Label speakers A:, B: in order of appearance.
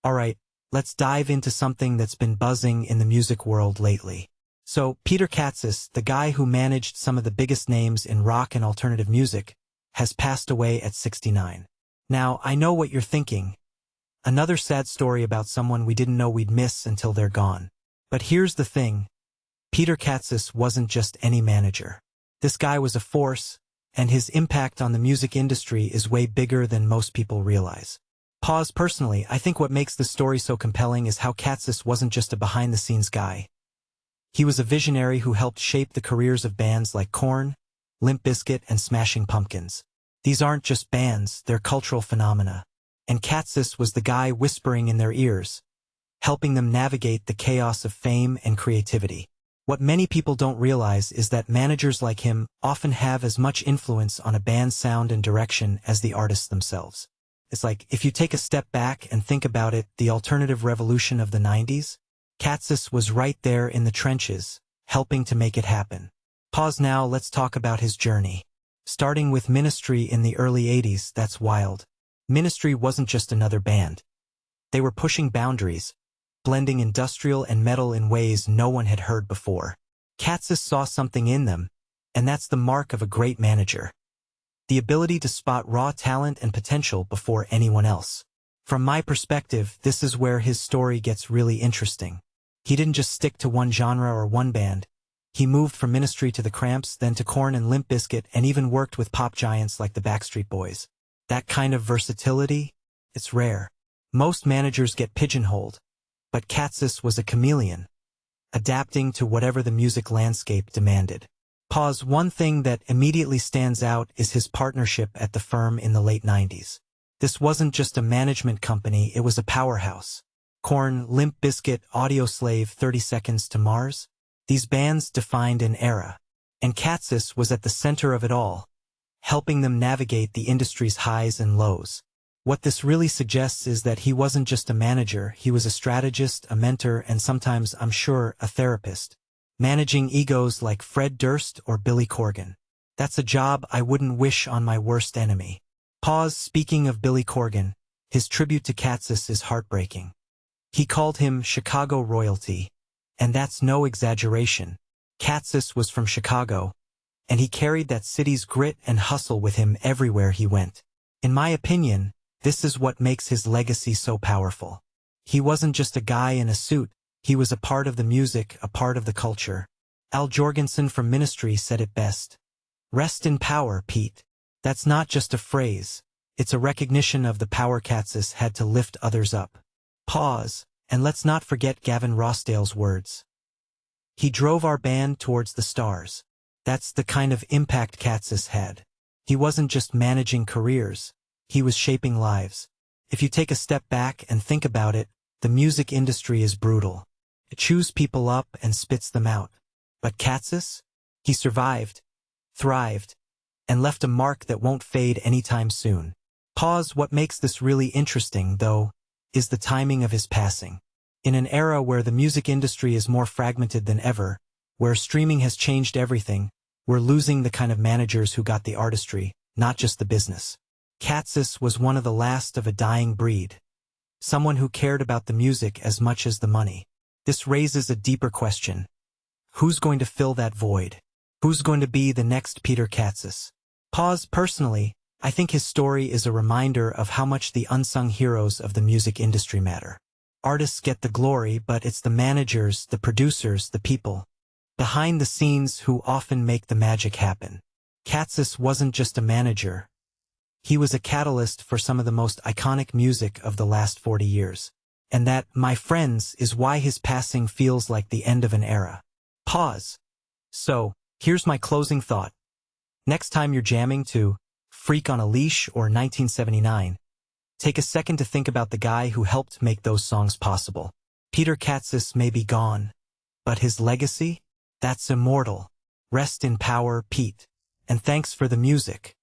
A: Alright, let's dive into something that's been buzzing in the music world lately. So, Peter Katsis, the guy who managed some of the biggest names in rock and alternative music, has passed away at 69. Now, I know what you're thinking. Another sad story about someone we didn't know we'd miss until they're gone. But here's the thing. Peter Katsis wasn't just any manager. This guy was a force, and his impact on the music industry is way bigger than most people realize. Personally, I think what makes this story so compelling is how Katsis wasn't just a behind-the-scenes guy. He was a visionary who helped shape the careers of bands like Korn, Limp Bizkit, and Smashing Pumpkins. These aren't just bands, they're cultural phenomena. And Katsis was the guy whispering in their ears, helping them navigate the chaos of fame and creativity. What many people don't realize is that managers like him often have as much influence on a band's sound and direction as the artists themselves. It's like, if you take a step back and think about it, the alternative revolution of the 90s, Katsis was right there in the trenches, helping to make it happen. Now let's talk about his journey. Starting with Ministry in the early 80s, that's wild. Ministry wasn't just another band. They were pushing boundaries, blending industrial and metal in ways no one had heard before. Katsis saw something in them, and that's the mark of a great manager. The ability to spot raw talent and potential before anyone else. From my perspective, this is where his story gets really interesting. He didn't just stick to one genre or one band. He moved from Ministry to the Cramps, then to Korn and Limp Bizkit, and even worked with pop giants like the Backstreet Boys. That kind of versatility? It's rare. Most managers get pigeonholed, but Katsis was a chameleon, adapting to whatever the music landscape demanded. One thing that immediately stands out is his partnership at the firm in the late 90s. This wasn't just a management company, it was a powerhouse. Korn, Limp Bizkit, Audioslave, 30 Seconds to Mars. These bands defined an era, and Katsis was at the center of it all, helping them navigate the industry's highs and lows. What this really suggests is that he wasn't just a manager, he was a strategist, a mentor, and sometimes, I'm sure, a therapist. Managing egos like Fred Durst or Billy Corgan. That's a job I wouldn't wish on my worst enemy. Speaking of Billy Corgan, his tribute to Katsis is heartbreaking. He called him Chicago royalty, and that's no exaggeration. Katsis was from Chicago, and he carried that city's grit and hustle with him everywhere he went. In my opinion, this is what makes his legacy so powerful. He wasn't just a guy in a suit, he was a part of the music, a part of the culture. Jourgensen from Ministry said it best. Rest in power, Pete. That's not just a phrase, it's a recognition of the power Katsis had to lift others up. And let's not forget Gavin Rossdale's words. He drove our band towards the stars. That's the kind of impact Katsis had. He wasn't just managing careers, he was shaping lives. If you take a step back and think about it, the music industry is brutal. It chews people up and spits them out. But Katsis? He survived, thrived, and left a mark that won't fade anytime soon. What makes this really interesting, though, is the timing of his passing. In an era where the music industry is more fragmented than ever, where streaming has changed everything, we're losing the kind of managers who got the artistry, not just the business. Katsis was one of the last of a dying breed. Someone who cared about the music as much as the money. This raises a deeper question. Who's going to fill that void? Who's going to be the next Peter Katsis? Personally, I think his story is a reminder of how much the unsung heroes of the music industry matter. Artists get the glory, but it's the managers, the producers, the people behind the scenes who often make the magic happen. Katsis wasn't just a manager. He was a catalyst for some of the most iconic music of the last 40 years. And that, my friends, is why his passing feels like the end of an era. So, here's my closing thought. Next time you're jamming to Freak on a Leash or 1979, take a second to think about the guy who helped make those songs possible. Peter Katsis may be gone, but his legacy? That's immortal. Rest in power, Pete. And thanks for the music.